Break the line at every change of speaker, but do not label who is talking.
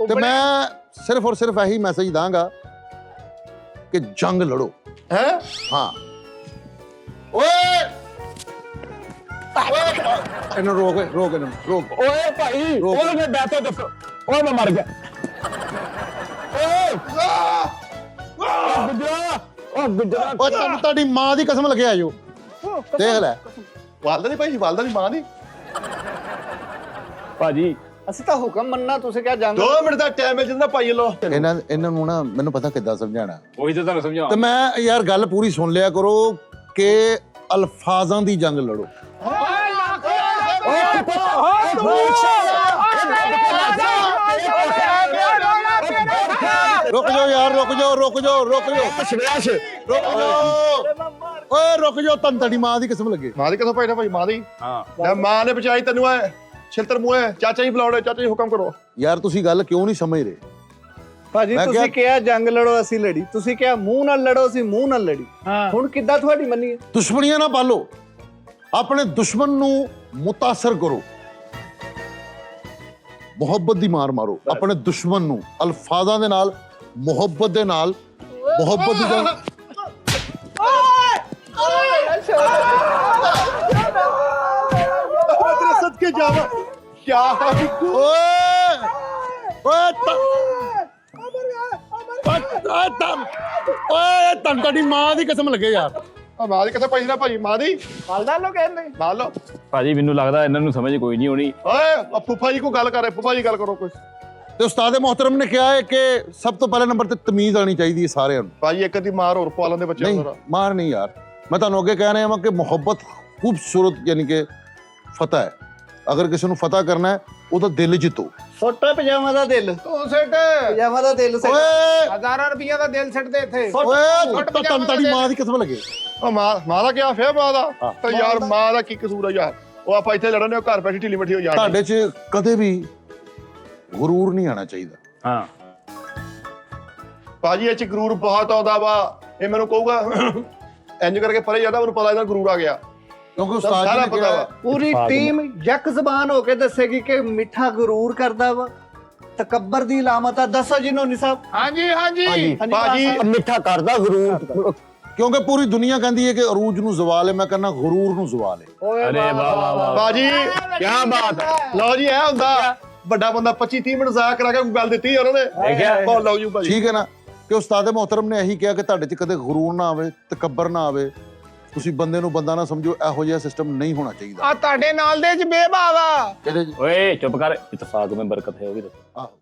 ਤੇ ਮੈਂ ਸਿਰਫ ਔਰ ਸਿਰਫ ਇਹੀ ਮੈਸੇਜ ਦਾਂਗਾ ਕਿ ਜੰਗ ਲੜੋ
ਹੈ
ਹਾਂ ਓਏ ਇਹਨੂੰ ਰੋਕ ਇਹਨੂੰ ਰੋਕ
ਓਏ ਭਾਈ ਓਏ ਮੈਂ ਬੈਠਾ ਦੱਸੋ ਓਏ ਮੈਂ ਮਰ ਗਿਆ ਓਏ ਗੁਜਰਾ
ਓਏ ਤੁਹਾਨੂੰ ਤੁਹਾਡੀ ਮਾਂ ਦੀ ਕਸਮ ਲੱਗਿਆ ਆਇਓ ਦੇਖ ਲੈ
ਵਾਲਦਾ ਨਹੀਂ ਭਾਈ ਵਾਲਦਾ ਨਹੀਂ ਮਾਂ ਨਹੀਂ
ਭਾਜੀ
ਅਸੀਂ ਤਾਂ ਹੁਕਮ ਮੰਨਣਾ ਤੁਸੀਂ ਕਿਹਾ ਜੰਗ
2 ਮਿੰਟ ਦਾ ਟਾਈਮ ਹੈ ਜਿੰਦਾ ਭਾਈ ਲੋ
ਇਹਨਾਂ ਨੂੰ ਨਾ ਮੈਨੂੰ ਪਤਾ ਕਿੱਦਾਂ ਸਮਝਾਣਾ
ਉਹੀ ਤਾਂ ਤੁਹਾਨੂੰ ਸਮਝਾਉਂ
ਤੇ ਮੈਂ ਯਾਰ ਗੱਲ ਪੂਰੀ ਸੁਣ ਲਿਆ ਕਰੋ ਕਿ ਅਲਫਾਜ਼ਾਂ ਦੀ ਜੰਗ ਲੜੋ ਰੁਕ ਜਾਓ ਯਾਰ ਰੁਕ ਜਾਓ
ਸਵੈਸ਼
ਓਏ ਰੁਕ ਜਾਓ ਤਨ ਤੜੀ ਮਾਂ ਦੀ ਕਿਸਮ ਲੱਗੇ
ਮਾਂ ਦੀ ਕਿਥੋਂ ਭਾਈ ਨਾ ਭਾਈ ਮਾਂ ਦੀ
ਹਾਂ
ਮਾਂ ਨੇ ਬਚਾਈ ਤੈਨੂੰ ਐ ਛਿਲਤਰ ਮੂੰਹ ਹੈ ਚਾਚਾ ਹੀ ਬੁਲਾਉਣੇ ਚਾਚਾ ਜੀ ਹੁਕਮ ਕਰੋ
ਯਾਰ ਤੁਸੀਂ ਗੱਲ ਕਿਉਂ ਨਹੀਂ ਸਮਝ ਰਹੇ
ਭਾਜੀ
ਮੈਂ
ਤੁਸੀਂ ਕਿਹਾ ਜੰਗ ਲੜੋ ਅਸੀਂ ਲੜੀ ਤੁਸੀਂ ਕਿਹਾ ਮੂੰਹ ਨਾਲ ਲੜੋ ਅਸੀਂ ਮੂੰਹ ਨਾਲ ਲੜੀ ਹੁਣ ਕਿੱਦਾਂ ਤੁਹਾਡੀ ਮੰਨੀਏ
ਦੁਸ਼ਮਣੀਆਂ ਨਾ ਪਾਲੋ ਆਪਣੇ ਦੁਸ਼ਮਣ ਨੂੰ ਮੁਤਾਸਰ ਕਰੋ ਮੁਹੱਬਤ ਦੀ ਮਾਰ ਮਾਰੋ ਆਪਣੇ ਦੁਸ਼ਮਣ ਨੂੰ ਅਲਫਾਜ਼ਾਂ ਦੇ ਨਾਲ ਮੁਹੱਬਤ ਦੇ ਨਾਲ ਮੁਹੱਬਤ ਦੀ ਜੰਗ
ਤੇਰੇ ਸਦਕੇ ਜਾਵਾ ਕਿਆ
ਓਏ ਓਏ ਓਏ ਤੁਹਾਡੀ ਮਾਂ ਦੀ ਕਸਮ ਲੱਗੇ ਯਾਰ
ਮਾਂ ਦੀ ਕਿਥੋਂ ਭਾਈ ਨਾ ਭਾਈ ਮਾਂ ਦੀ
ਫਲਦਾ ਲੋ ਕਹਿੰਦੇ
ਮਾਰ ਲਓ
ਭਾਜੀ ਮੈਨੂੰ ਲੱਗਦਾ ਇਹਨਾਂ ਨੂੰ ਸਮਝ ਕੋਈ ਨਹੀਂ ਹੋਣੀ
ਓਏ ਫੁੱਫਾ ਜੀ ਕੋ ਗੱਲ ਕਰ ਰਹੇ ਫੁੱਫਾ ਜੀ ਗੱਲ ਕਰੋ ਕੁਝ
ਤੇ ਉਸਤਾਦ ਮੁਹਤਰਮ ਨੇ ਕਿਹਾ ਹੈ ਕਿ ਸਭ ਤੋਂ ਪਹਿਲੇ ਨੰਬਰ ਤੇ ਤਮੀਜ਼ ਆਣੀ ਚਾਹੀਦੀ ਹੈ ਸਾਰਿਆਂ ਨੂੰ
ਭਾਈ ਇੱਕ ਦੀ ਮਾਰ ਹੋਰ ਪਵਾ ਲੈਂਦੇ ਬੱਚੇ
ਨਹੀਂ
ਨੂੰ
ਮਾਰ ਨਹੀਂ ਯਾਰ ਮੈਂ ਤੁਹਾਨੂੰ ਅੱਗੇ ਕਹਿ ਰਿਹਾ ਹਾਂ ਕਿ ਮੁਹੱਬਤ ਖੂਬਸੂਰਤ ਯਾਨੀ ਕਿ ਫਤਹ ਹੈ ਅਗਰ ਕਿਸੇ ਨੂੰ ਫਤਹ ਕਰਨਾ ਹੈ ਉਹਦਾ ਦਿਲ ਜਿੱਤੋ
ਛੋਟਾ ਪਜਾਮਾ ਦਾ ਦਿਲ
ਤੂੰ ਸਿੱਟ
ਪਜਾਮਾ ਦਾ ਦਿਲ
ਓਏ
ਹਜ਼ਾਰਾਂ ਰੁਪਈਆ ਦਾ ਦਿਲ ਸਿੱਟ ਦੇ ਇੱਥੇ
ਓਏ ਤੁਹਾਡੀ ਮਾਂ ਦੀ ਕਿਸਮ ਲੱਗੇ
ਉਹ ਮਾਂ ਦਾ ਕਿਹਾ ਫੇਰ ਮਾਂ ਦਾ
ਹਾਂ।
ਤੇ ਯਾਰ ਮਾਂ ਦਾ ਕੀ ਕਸੂਰ ਆ ਯਾਰ ਉਹ ਆਪਾਂ ਇੱਥੇ ਲੜਨੇ ਘਰ ਬੈਠੀ ਢਿੱਲੀ ਮੱਠੀ ਹੋ ਯਾਰ
ਤੁਹਾਡੇ 'ਚ ਕਦੇ ਵੀ ਗਰੂਰ ਨਹੀਂ ਆਣਾ ਚਾਹੀਦਾ
ਹਾਂ
ਭਾਜੀ ਇਹ ਚ ਗਰੂਰ ਬਹੁਤ ਆਉਂਦਾ ਵਾ ਇਹ ਮੈਨੂੰ ਕਹੂਗਾ ਇੰਜ ਕਰਕੇ ਪਰੇ ਜਾਂਦਾ ਮੈਨੂੰ ਪਤਾ ਇਹਦਾ ਗਰੂਰ ਆ ਗਿਆ
ਕਿਉਂਕਿ ਉਸਤਾਦ
ਸਾਰਾ
ਜੀ ਨੇ
ਪਤਾ
ਕਿਹਾ
ਵਾ
ਪੂਰੀ ਟੀਮ ਯਕ ਜ਼ਬਾਨ ਹੋ ਕੇ ਦੱਸੇਗੀ ਕਿ ਮਿੱਠਾ ਗਰੂਰ ਕਰਦਾ ਵਾ ਤਕੱਬਰ ਦੀ ਲਾਮਤ ਆ ਦੱਸੋ ਜਿਹਨੂੰ ਨਿਸਾਬ
ਹਾਂਜੀ ਹਾਂਜੀ
ਭਾਜੀ
ਮਿੱਠਾ ਕਰਦਾ ਜ਼ਰੂਰ
ਕਿਉਂਕਿ ਪੂਰੀ ਦੁਨੀਆ ਕਹਿੰਦੀ ਹੈ ਕਿ ਅਰੂਜ ਨੂੰ ਜ਼ਵਾਲ ਹੈ ਮੈਂ ਕਹਿੰਦਾ ਗਰੂਰ ਨੂੰ ਜ਼ਵਾਲ ਹੈ
ਅਰੇ ਵਾਹ ਵਾਹ ਵਾਹ
ਭਾਜੀ ਕੀ ਬਾਤ ਹੈ ਲਓ ਜੀ ਇਹ ਹੁੰਦਾ ਵੱਡਾ ਬੰਦਾ 25 30 ਮਿੰਟ ਜ਼ਾਇਆ ਕਰਾ ਕੇ ਕੋਈ ਗੱਲ ਦਿੱਤੀ ਉਹਨਾਂ ਨੇ
ਦੇਖਿਆ
ਬਹੁਤ ਲਓ ਜੀ ਭਾਜੀ
ਠੀਕ ਹੈ ਨਾ ਕਿ ਉਸਤਾਦ ਮੁਹਤਰਮ ਨੇ ਇਹੀ ਕਿਹਾ ਕਿ ਤੁਹਾਡੇ 'ਚ ਕਦੇ ਗਰੂਰ ਨਾ ਆਵੇ ਤਕੱਬਰ ਨਾ ਆਵੇ ਤੁਸੀਂ ਬੰਦੇ ਨੂੰ ਬੰਦਾ ਨਾ ਸਮਝੋ ਇਹੋ ਜਿਹਾ ਸਿਸਟਮ ਨਹੀਂ ਹੋਣਾ ਚਾਹੀਦਾ
ਆ ਤੁਹਾਡੇ ਨਾਲ ਦੇ ਚ ਬੇਭਾਵਾ
ਇਹਦੇ 'ਚ
ਓਏ ਚੁੱਪ ਕਰ ਇਤਫਾਕ ਮੇਂ ਬਰਕਤ ਹੈ ਉਹ ਵੀ ਦੱਸ
ਆਹੋ